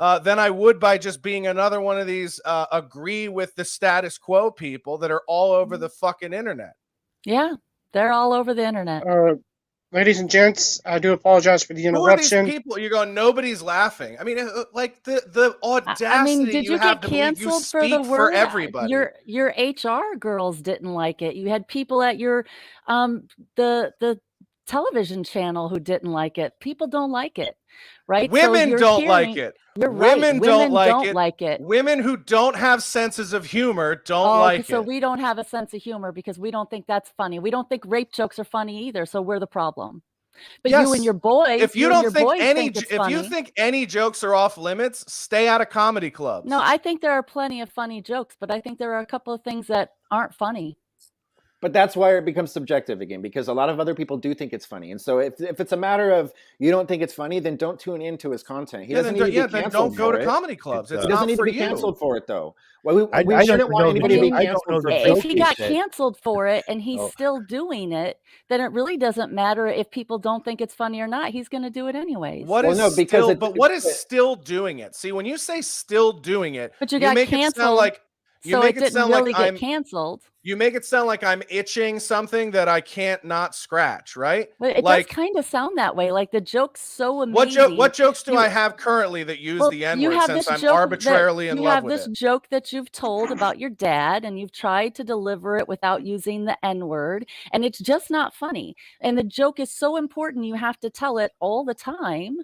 than I would by just being another one of these agree with the status quo people that are all over the fucking internet. Yeah, they're all over the internet. Ladies and gents, I do apologize for the interruption. Who are these people? You're going, nobody's laughing. I mean, like the audacity did you have get to believe you canceled for speak the word? for everybody. Your HR girls didn't like it. You had people at your the television channel who didn't like it. People don't like it, right? Women don't like it. You're right. Women don't like it. Women who don't have senses of humor don't like it. So we don't have a sense of humor because we don't think that's funny. We don't think rape jokes are funny either. So we're the problem. But you and your boys, if you don't think you think any jokes are off limits, stay out of comedy clubs. No, I think there are plenty of funny jokes, but I think there are a couple of things that aren't funny. But that's why it becomes subjective again, because a lot of other people do think it's funny. And so if it's a matter of you don't think it's funny, then don't tune into his content. He doesn't need to be canceled. Then don't go to comedy clubs. It's he doesn't not need for to be you. canceled for it, though. Well, we shouldn't want anybody to be canceled for if he got canceled for it and he's still doing it, then it really doesn't matter if people don't think it's funny or not. He's going to do it anyways. What is still doing it? See, when you say still doing it, but you got make canceled. It sound like so it didn't really get canceled. You make it sound like I'm itching something that I can't not scratch, right? But it does kind of sound that way. Like the joke's so amazing. What jokes do I have currently that use the N-word since I'm arbitrarily in love with it? You have this joke that you've told about your dad, and you've tried to deliver it without using the N-word, and it's just not funny. And the joke is so important, you have to tell it all the time.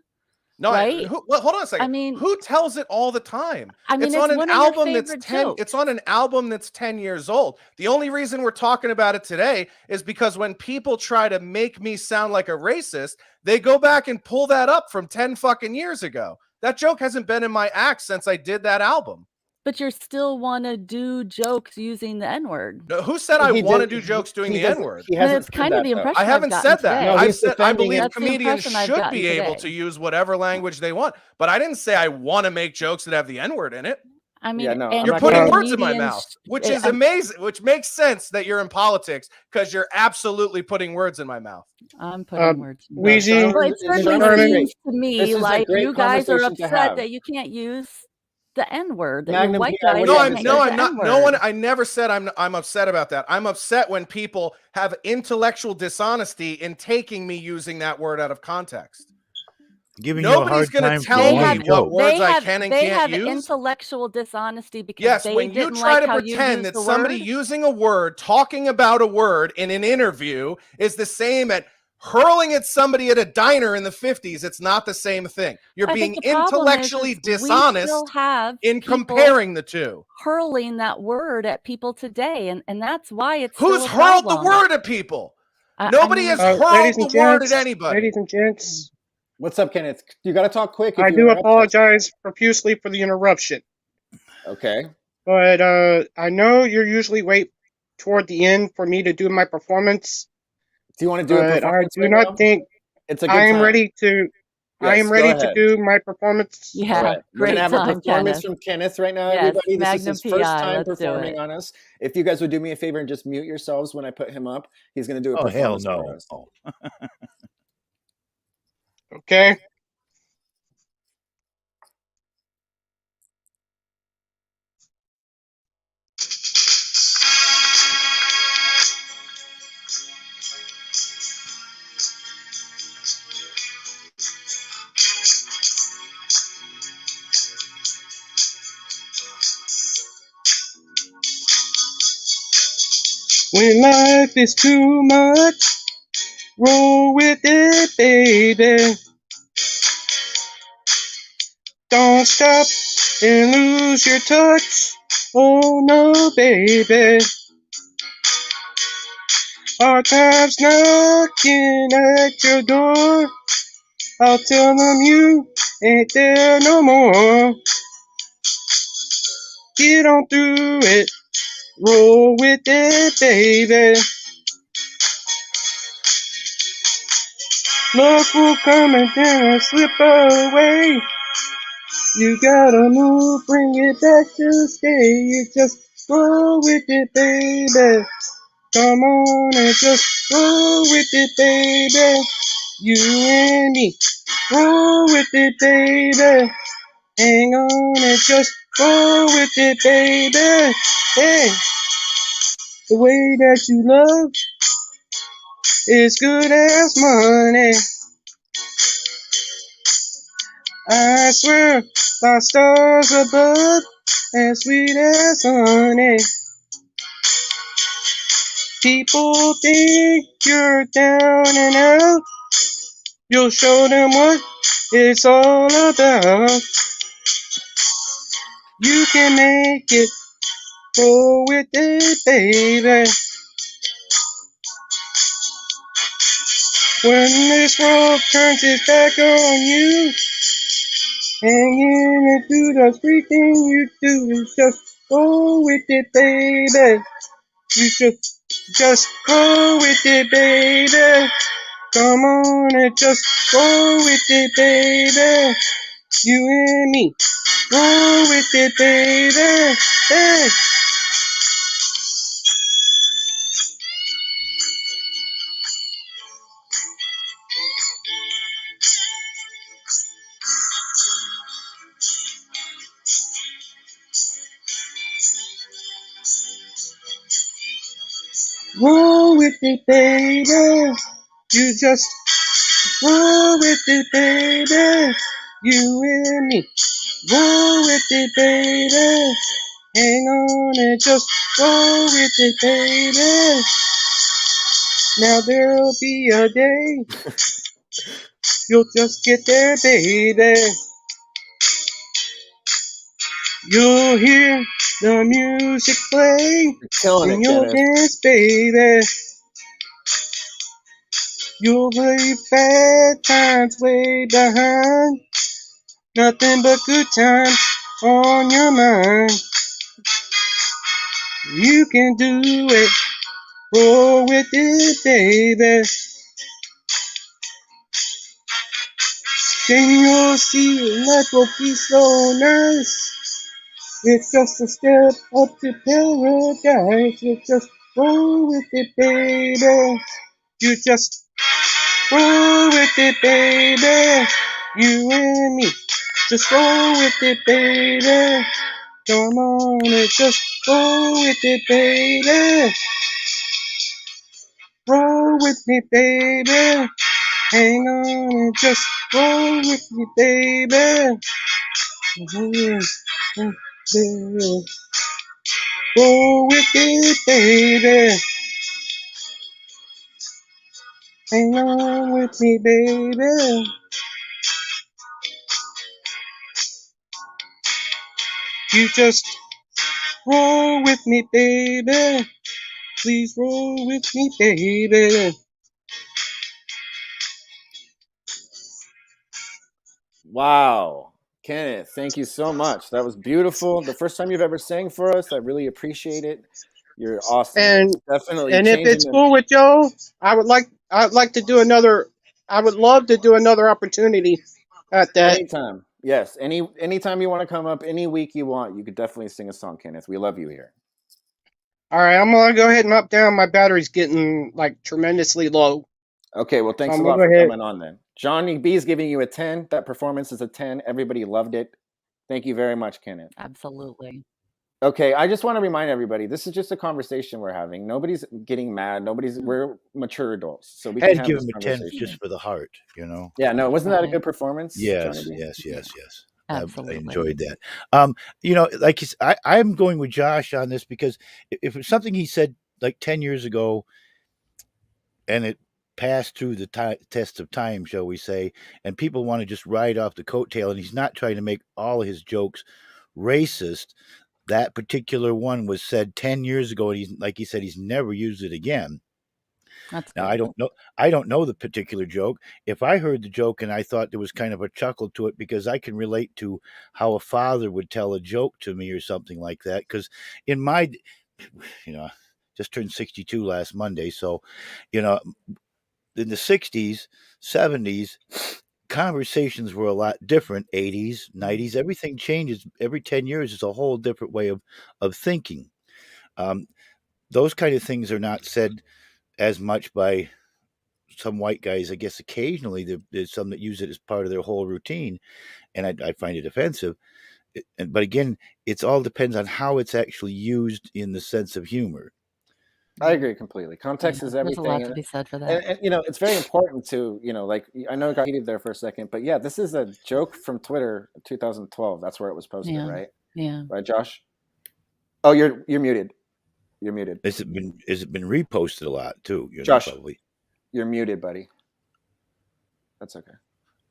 No, right? Hold on a second. I mean, who tells it all the time? I mean, it's on an album that's 10. Jokes. It's on an album that's 10 years old. The only reason we're talking about it today is because when people try to make me sound like a racist, they go back and pull that up from 10 fucking years ago. That joke hasn't been in my act since I did that album. But you still want to do jokes using the N-word. No, who said I want to do jokes doing the N-word? It's kind of the impression I haven't said that. No, I've said I believe That's comedians should be able to use whatever language they want. But I didn't say I want to make jokes that have the N-word in it. I mean, you're putting words in my mouth, which is amazing, which makes sense that you're in politics because you're absolutely putting words in my mouth. I'm putting words in my mouth. It certainly seems to me like you guys are upset that you can't use the N-word. White guys. No, I'm not. No one. I never said I'm upset about that. I'm upset when people have intellectual dishonesty in taking me using that word out of context. Nobody's going to tell me what words I can and can't use. They have intellectual dishonesty because when you try to pretend that somebody using a word, talking about a word in an interview is the same at hurling at somebody at a diner in the 50s, it's not the same thing. You're I being think the problem intellectually is we dishonest still have in people comparing the two. hurling that word at people today, and that's why it's Who's still a hurled the problem. word at people? I Nobody mean, has hurled Ladies the and word at gents, anybody. ladies and gents, What's up, Kenneth? You got to talk quick. If I you do interrupt us. apologize profusely for the interruption. Okay. But I know you're usually wait toward the end for me to do my performance. Do you want to do a But I performance do right not now? think It's a good I am time. ready to. I Yes, am go ready to ahead. do my performance. yeah, All right. We're great going to have a time, performance Kenneth. from Kenneth right now, Yes, everybody. This is Magnum his first PI. time Let's do performing it. on us. If you guys would do me a favor and just mute yourselves when I put him up, he's going to do a Oh hell performance for no! us. Oh. Okay. When life is too much, roll with it, baby. Don't stop and lose your touch. Oh no, baby. Hard times knocking at your door. I'll tell them you ain't there no more. Get on through it, roll with it, baby. Love will come and then slip away. You gotta move, bring it back to stay. You just roll with it, baby. Come on and just roll with it, baby. You and me, roll with it, baby. Hang on and just roll with it, baby. Hey, the way that you love is good as money. I swear, by stars above, as sweet as honey. People think you're down and out. You'll show them what it's all about. You can make it, roll with it, baby. When this world turns its back on you, hanging into the sweet thing you do is just go with it, baby. You just go with it, baby. Come on and just go with it, baby. You and me, go with it, baby. Hey. Roll with it, baby. You just roll with it, baby. You and me, roll with it, baby. Hang on and just roll with it, baby. Now there'll be a day you'll just get there, baby. You'll hear the music play You're killing and it, you'll Kenneth. dance, baby. You'll leave bad times way behind. Nothing but good times on your mind. You can do it, roll with it, baby. Then you'll see life will be so nice. It's just a step up to paradise. You just roll with it, baby. You just roll with it, baby. You and me, just roll with it, baby. Come on and just roll with it, baby. Roll with me, baby. Hang on and just roll with me, baby. Roll with it, baby. Hang on with me, baby. You just roll with me, baby. Please roll with me, baby. Wow. Kenneth, thank you so much. That was beautiful. The first time you've ever sang for us. I really appreciate it. You're awesome. And Definitely and if changing it's the cool with Joe, I'd like to do another. I would love to do another opportunity at that. anytime. Yes, anytime you want to come up, any week you want, you could definitely sing a song, Kenneth. We love you here. All right, I'm gonna go ahead and up down. My battery's getting like tremendously low. Okay, well, So thanks I'm a gonna lot go for ahead. coming on then. Johnny B's giving you a 10. That performance is a 10. Everybody loved it. Thank you very much, Kenneth. Absolutely. Okay, I just want to remind everybody, this is just a conversation we're having. Nobody's getting mad. We're mature adults, so we can I'd have give this him a 10 just conversation. for the heart, you know. Yeah, no, wasn't that a Right. good performance, Johnny Yes, B? yes, Yeah. yes, yes. I Absolutely. enjoyed that. You know, like I'm going with Josh on this because if it's something he said like 10 years ago and it passed through the test of time, shall we say, and people want to just ride off the coattail, and he's not trying to make all of his jokes racist. That particular one was said 10 years ago, and he's like he said, he's never used it again. That's Now good. I don't know the particular joke. If I heard the joke and I thought there was kind of a chuckle to it because I can relate to how a father would tell a joke to me or something like that. Because in my, you know, just turned 62 last Monday, so you know, in the 60s, 70s, conversations were a lot different. 80s, 90s, everything changes every 10 years. It's a whole different way of thinking. Um, those kind of things are not said as much by some white guys. I guess occasionally there's some that use it as part of their whole routine, and I find it offensive. But again, it's all depends on how it's actually used in the sense of humor. I Yeah. agree completely. Yeah. Context is There's a lot everything, to be said for that. and you know it's very important to like I know it got heated there for a second, but yeah, this is a joke from Twitter, 2012. That's where it was posted, Yeah. right? Yeah. Right, Josh? Oh, you're muted. You're muted. Has it been reposted a lot too? You know, Josh, probably. you're muted, buddy. That's okay.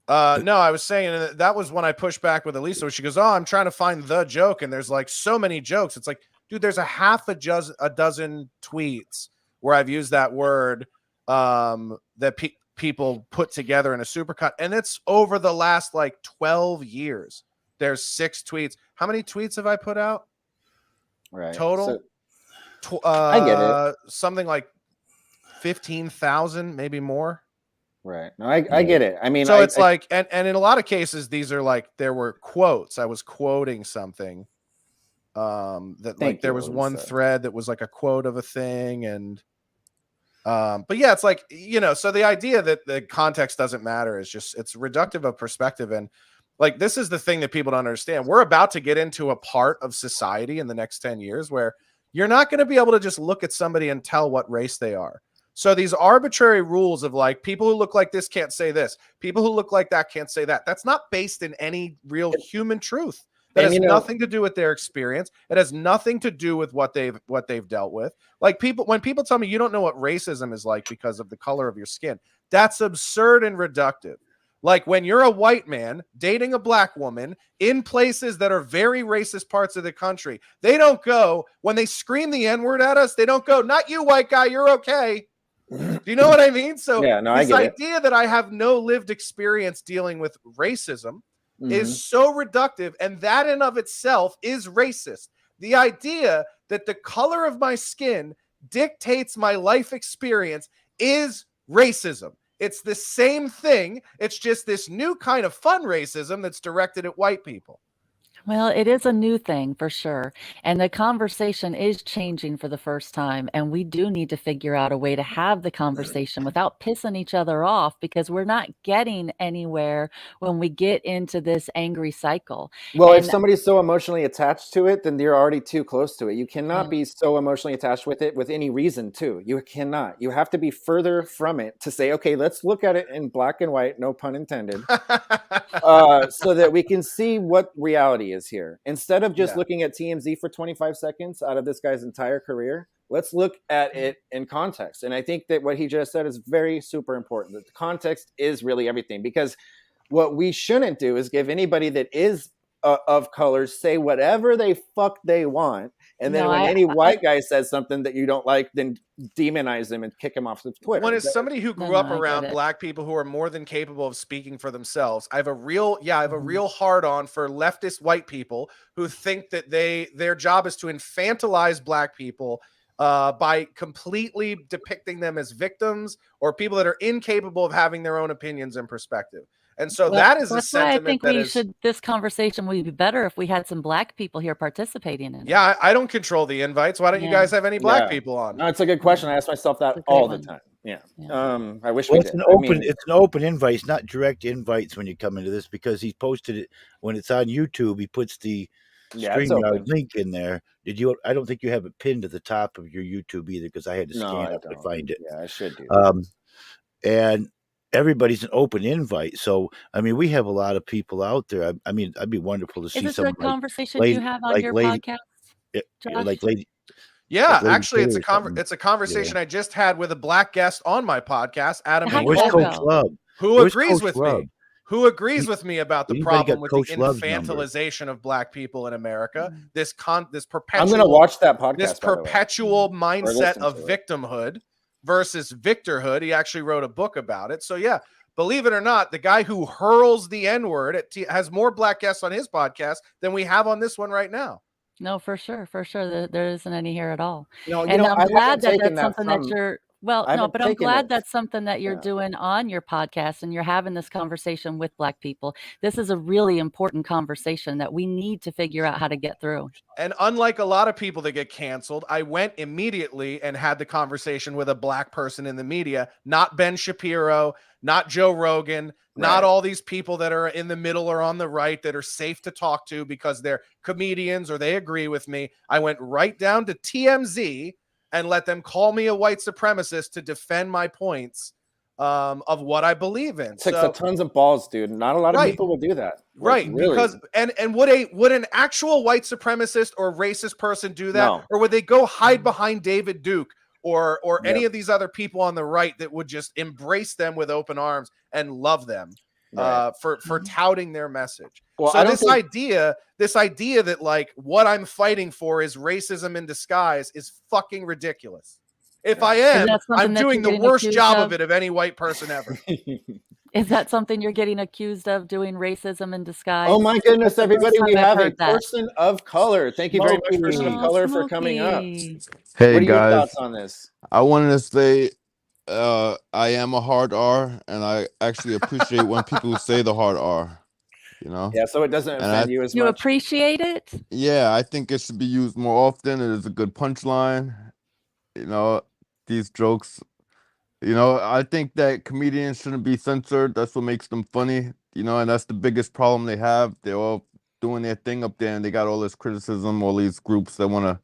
No, I was saying that was when I pushed back with Elisa. She goes, "Oh, I'm trying to find the joke," and there's like so many jokes. It's like, dude, there's a dozen tweets where I've used that word that people put together in a supercut, and it's over the last like 12 years. There's 6 tweets. How many tweets have I put out Right. total? So, I get it. Something like 15,000, maybe more. Right. No, I get it. I mean, So it's like, and in a lot of cases, these are like, there were quotes. I was quoting something that like there was one thread that was like a quote of a thing. And, but yeah, it's like, so the idea that the context doesn't matter is just, it's reductive of perspective. And like, this is the thing that people don't understand. We're about to get into a part of society in the next 10 years where you're not going to be able to just look at somebody and tell what race they are. So these arbitrary rules of like people who look like this can't say this, people who look like that can't say that. That's not based in any real human truth. That has nothing to do with their experience. It has nothing to do with what they've dealt with. Like when people tell me you don't know what racism is like because of the color of your skin, that's absurd and reductive. Like when you're a white man dating a black woman in places that are very racist parts of the country, they don't go, when they scream the N-word at us, they don't go, "Not you, white guy, you're okay." Do you know what I mean? So yeah, no, this I get idea that I have no lived experience dealing with racism is so reductive, and that in of itself is racist. The idea that the color of my skin dictates my life experience is racism. It's the same thing. It's just this new kind of fun racism that's directed at white people. Well, it is a new thing for sure. And the conversation is changing for the first time. And we do need to figure out a way to have the conversation without pissing each other off, because we're not getting anywhere when we get into this angry cycle. Well, if And somebody's so emotionally attached to it, then you're already too close to it. You cannot Yeah. be so emotionally attached with it with any reason too. You cannot. You have to be further from it to say, okay, let's look at it in black and white, no pun intended, so that we can see what reality is here. Instead of just looking at TMZ for 25 seconds out of this guy's entire career, let's look at it in context. And I think that what he just said is very super important. That the context is really everything, because what we shouldn't do is give anybody that is of color say whatever they fuck they want, and then No, when I- any white guy says something that you don't like, then demonize them and kick him off of Twitter. When as somebody who grew no, up I get around it. black people who are more than capable of speaking for themselves, I have a real hard on for leftist white people who think that their job is to infantilize black people by completely depicting them as victims or people that are incapable of having their own opinions and perspective. And so that is a That's why I sentiment think that we is. should. This conversation would be better if we had some black people here participating in it. Yeah, I don't control the invites. Why don't you Yeah. guys have any black Yeah. people on? No, it's a good question. I ask myself that It's a great all the one. time. Yeah. Yeah. I wish Well, we it's did. an I open mean, it's an open invite, not direct invites when you come into this, because he's posted it when it's on YouTube. He puts the yeah, it's StreamYard open. link in there. I don't think you have it pinned to the top of your YouTube either, because I had to No, scan I up to don't. find it. Yeah, I should do. And everybody's an open invite. So I mean, we have a lot of people out there. I mean, it'd be wonderful to Is see this some a conversation lady- you have on like your lady- podcast? like lady. Yeah, like Lady actually, it's K a or something. it's a conversation I just had with a black guest on my podcast, Adam How'd A. Where's that Coleman, Coach go? Love? who Where's agrees Coach with Love? me. Who agrees with me about the Anybody problem got with Coach the Love's number? infantilization of black people in America? This I'm perpetual gonna watch that podcast. this by the way. perpetual mindset listen of to it. victimhood versus victorhood. He actually wrote a book about it. So yeah, believe it or not, the guy who hurls the N-word has more black guests on his podcast than we have on this one right now. No, for sure. There isn't any here at all. No, you And know, I I'm haven't glad that taken that's something that from- you're. Well, I no, haven't but I'm taken glad it- that's something that you're yeah. doing on your podcast and you're having this conversation with black people. This is a really important conversation that we need to figure out how to get through. And unlike a lot of people that get canceled, I went immediately and had the conversation with a black person in the media, not Ben Shapiro, not Joe Rogan, not Right. all these people that are in the middle or on the right that are safe to talk to because they're comedians or they agree with me. I went right down to TMZ and let them call me a white supremacist to defend my points of what I believe in. Takes a tons of balls, dude. Not a lot of Right. people will do that. Like, Right, really. because and would an actual white supremacist or racist person do that, No. or would they go hide behind David Duke or any Yep. of these other people on the right that would just embrace them with open arms and love them Right. for touting their message? Well, So I don't this idea that like what I'm fighting for is racism in disguise is fucking ridiculous. If I am, that something I'm that doing you're the getting worst accused job of? of it of any white person ever. Is that something you're getting accused of, doing racism in disguise? Oh my goodness, That's the first everybody! We time I've have a heard that. person of color. Thank you very much, person of Oh, color, for coming up. Smokey. Hey What are your guys, thoughts on this? I wanted to say I am a hard R, and I actually appreciate when people say the hard R. You know, Yeah, so it doesn't And offend I- you as You much. appreciate it? yeah, I think it should be used more often. It is a good punchline. You know, these jokes. You know, I think that comedians shouldn't be censored. That's what makes them funny. You know, and that's the biggest problem they have. They're all doing their thing up there, and they got all this criticism, all these groups that want to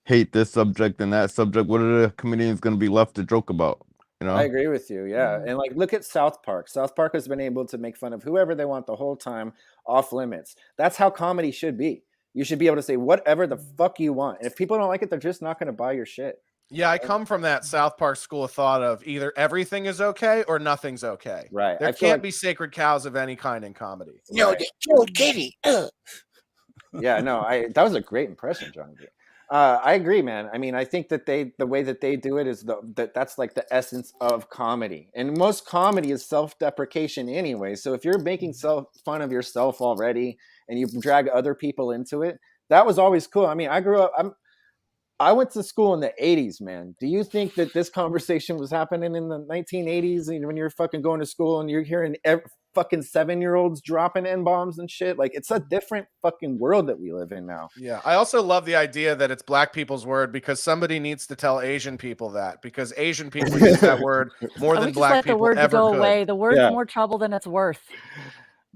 hate this subject and that subject. What are the comedians going to be left to joke about? You know, I agree with you. Yeah. And like, look at South Park. South Park has been able to make fun of whoever they want the whole time, off limits. That's how comedy should be. You should be able to say whatever the fuck you want. And if people don't like it, they're just not going to buy your shit. Yeah, I come from that South Park school of thought of either everything is okay or nothing's okay. Right. There I feel can't like- be sacred cows of any kind in comedy. No, Right. they killed Kitty. Yeah, no, that was a great impression, John. I agree, man. I mean, I think that the way that they do it is that's like the essence of comedy, and most comedy is self-deprecation anyway. So if you're making fun of yourself already and you drag other people into it, that was always cool. I mean, I went to school in the 80s, man. Do you think that this conversation was happening in the 1980s when you're fucking going to school and you're hearing fucking 7-year-olds dropping N-bombs and shit? Like, it's a different fucking world that we live in now. Yeah, I also love the idea that it's black people's word because somebody needs to tell Asian people that because Asian people use that word more I than would just black let the people words ever go could. away. The word's Yeah. more trouble than it's worth.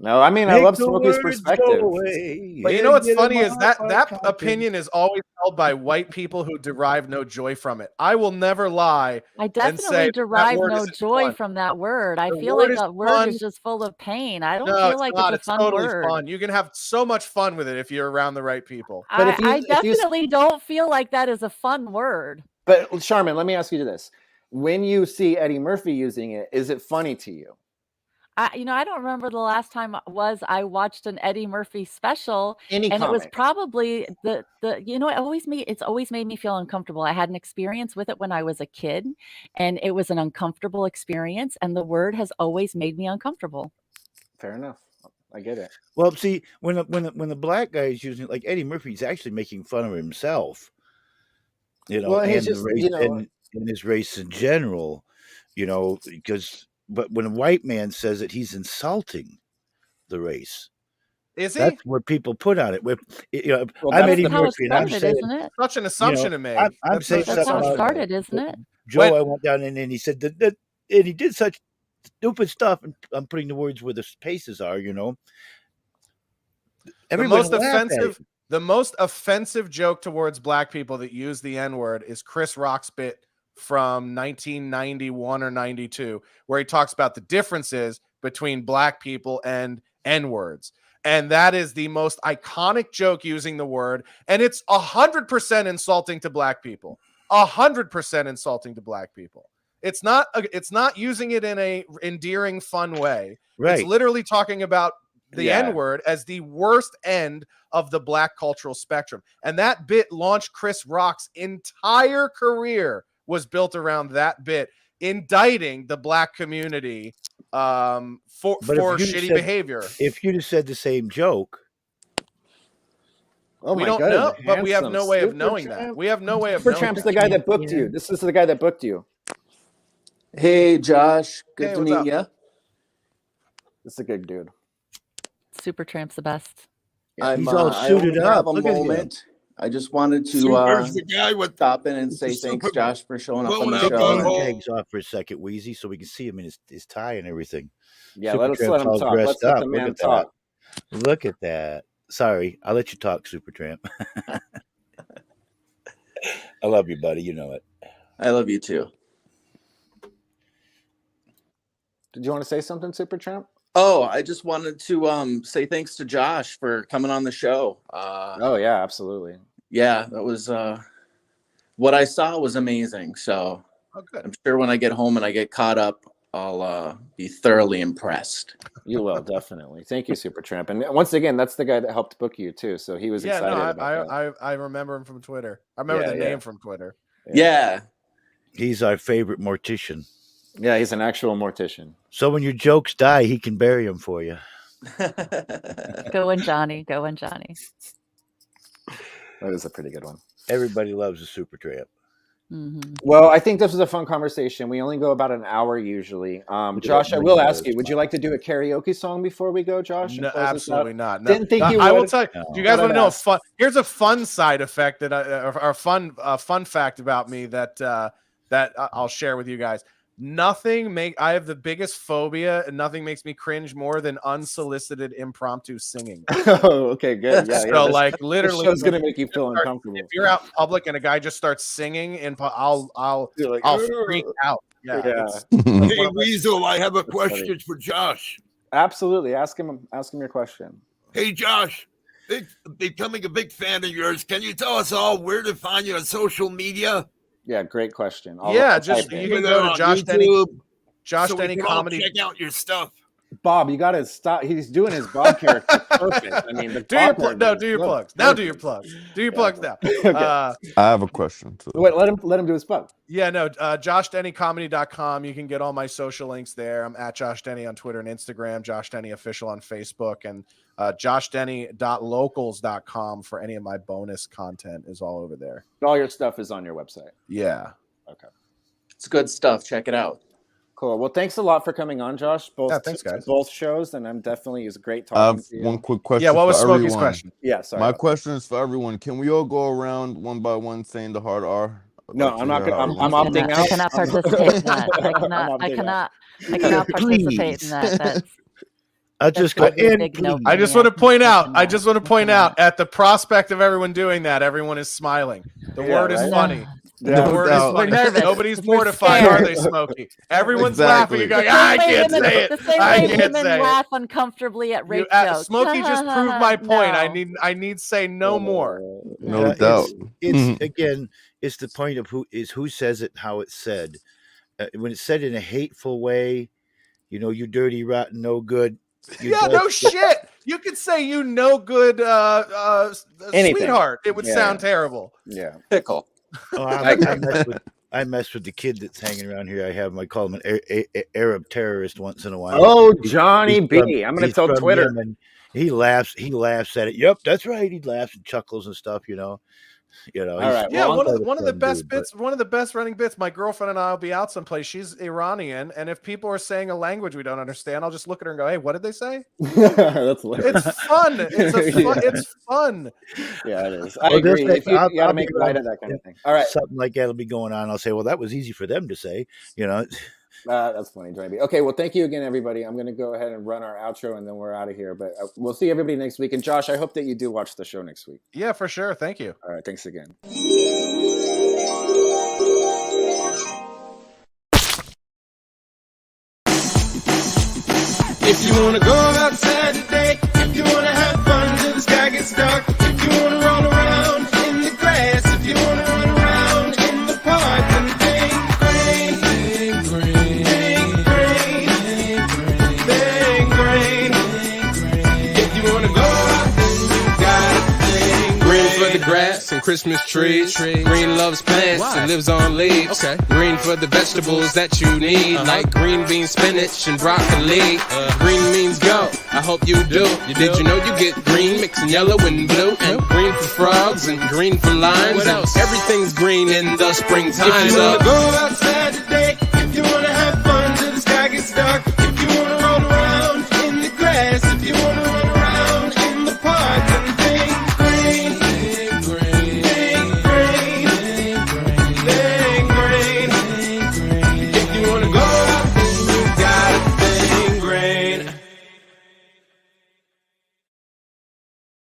No, I mean, I Make love the Smokey's words perspective. go away. But you Yeah, know what's get 'em funny is off that our that conscience. opinion is always held by white people who derive no joy from it. I will never lie. I say definitely that derive word no isn't joy fun. from that word. I The feel word like is that word fun. is just full of pain. I don't No, feel it's like not. it's a It's fun totally word. fun. You can have so much fun with it if you're around the right people. But if I you definitely don't feel like that is a fun word. But Charmin, let me ask you this: when you see Eddie Murphy using it, is it funny to you? I don't remember the last time I watched an Eddie Murphy special, Any and it was comic. probably it's always made me feel uncomfortable. I had an experience with it when I was a kid, and it was an uncomfortable experience, and the word has always made me uncomfortable. Fair enough. I get it. Well, see, when the black guy is using it, like Eddie Murphy's actually making fun of himself, Well, and he's the just, race and his race in general, because but when a white man says it, he's insulting the race. Is he? That's what people put on it. Well, I'm that's Eddie That's how it Murphy, and I'm started, saying, isn't it? Such an assumption to make. I'm That's saying such an That's how it something assumption. started, isn't it? Joe, When- I went down and he said that and he did such stupid stuff, and I'm putting the words where the spaces are, Everybody laughed at it. The most offensive joke towards black people that use the N-word is Chris Rock's bit from 1991 or 92, where he talks about the differences between black people and N-words. And that is the most iconic joke using the word. And it's 100% insulting to black people. 100% insulting to black people. It's not using it in a endearing, fun way. Right. It's literally talking about the Yeah. N-word as the worst end of the black cultural spectrum. And that bit launched Chris Rock's entire career was built around that bit, indicting the black community for shitty behavior. If you'd have said the same joke, Oh we my don't God, know, but we have handsome no way of Supertramp. knowing that. We have no way of knowing Supertramp's that. the guy that booked you. This is the guy that booked you. Hey, Josh. Good Hey, to what's meet up? you. This is a good dude. Supertramp's the best. he's all suited I up. have a Look at him. moment. I just wanted to Super's the guy with stop in and with say the thanks, super Josh, for showing up on blown the out Take the show. name butthole. tags off for a second, Wheezy, so we can see him in his tie and everything. Yeah, let's let Supertramp's him all talk. dressed Let's let up. the Look man at talk. that. Look at that. Sorry, I'll let you talk, Supertramp. I love you, buddy. You know it. I love you too. Did you want to say something, Supertramp? Oh, I just wanted to say thanks to Josh for coming on the show. Oh yeah, absolutely. Yeah, that was what I saw was amazing. So Oh, good. I'm sure when I get home and I get caught up, I'll be thoroughly impressed. You will, definitely. Thank you, Supertramp. And once again, that's the guy that helped book you too. So he was excited about that. I remember him from Twitter. I remember the name from Twitter. Yeah. He's our favorite mortician. Yeah, he's an actual mortician. So when your jokes die, he can bury them for you. Going Johnny. Going Johnny. That is a pretty good one. Everybody loves a Supertramp. Mm-hmm. Well, I think this was a fun conversation. We only go about an hour usually. Josh, I will ask you, would you like to do a karaoke song before we go, Josh? No, absolutely not. No. Didn't think you I will would. tell you. No. Do you guys But want to I'd know a ask. fun? Here's a fun side effect that or fun fact about me that I'll share with you guys. I have the biggest phobia, and nothing makes me cringe more than unsolicited impromptu singing. Oh, okay, good. Yeah, So this- like this literally, show's gonna make you feel uncomfortable. if you're out in public and a guy just starts singing, and I'll You're like, freak out. Yeah. Yeah. it's- Hey, Weasel, I have a question for Josh. Absolutely. Ask him your question. Hey, Josh, becoming a big fan of yours, can you tell us all where to find you on social media? Yeah, great question. Just type you it. can go to Josh Denny. so we Denny can all Comedy. check out your stuff. Bob, you got to stop. He's doing his Bob character perfect. I mean, the Do your Bob do your plugs. Now do your plugs. Do your plugs now. Okay. I have a question too. Wait, let him do his plug. Yeah, no, JoshDennyComedy.com. You can get all my social links there. I'm at Josh Denny on Twitter and Instagram, Josh Denny Official on Facebook, and JoshDenny.locals.com for any of my bonus content is all over there. All your stuff is on your website. Yeah. Okay. It's good stuff. Check it out. Cool. Well, thanks a lot for coming on, Josh. Thanks, guys. Both shows, and it was great I have talking to you. one quick question. Yeah, what was for Smokey's everyone. question? Yeah, sorry. My question is for everyone. Can we all go around one by one saying the hard R? No, I'm not gonna. I'm opting out. I cannot participate in that. I cannot participate in that. That's I'll just go That's probably a in. big no please. for I just me. want to point out. No, I just want to point out at the prospect of everyone doing that, everyone is smiling. The Yeah, word is right? funny. Yeah, The word is doubt. funny. We're nervous. Nobody's We're mortified, scared. are they, Smokey? Everyone's Exactly. laughing. You're going, I can't say The it. same I way can't women say it. laugh uncomfortably at rape You, jokes. Smokey just proved my point. No. I need to say no more. No Yeah, doubt. It's again, It's the point of who says it, how it's said. When it's said in a hateful way, you dirty, rotten, no good. Yeah, no shit. You could say you no good Anything. sweetheart. It would Yeah. sound terrible. Yeah. Pickle. Oh, I mess with the kid that's hanging around here. I call him an Arab terrorist once in a while. Oh, Johnny He's B. from- I'm going to he's tell from Twitter. Yemen. He laughs at it. Yep, that's right. He laughs and chuckles and stuff. All right. Yeah, Well, one of the best bits, one of the best running bits. My girlfriend and I will be out someplace. She's Iranian, and if people are saying a language we don't understand, I'll just look at her and go, "Hey, what did they say?" That's hilarious. It's fun. It's fun. Yeah, it is. I agree. Say, If you got to make light of that kind of thing. All right. Something like that'll be going on. I'll say, well, that was easy for them to say. That's funny, Johnny B. Okay, well, thank you again, everybody. I'm going to go ahead and run our outro, and then we're out of here. But we'll see everybody next week. And Josh, I hope that you do watch the show next week. Yeah, for sure. Thank you. All right, thanks again. If you wanna go outside today, if you wanna have fun till the sky gets dark, if you wanna roll around in the grass, if you wanna run around in the park, then think green, think green, think green, think green. If you wanna go out, then you gotta think green for the grass and Christmas trees. Green loves plants and lives on leaves. Green for the vegetables that you need, like green beans, spinach, and broccoli. Green means go. I hope you do. Did you know you get green mixing yellow and blue? And green for frogs and green for limes. And everything's green in the springtime. If you wanna go outside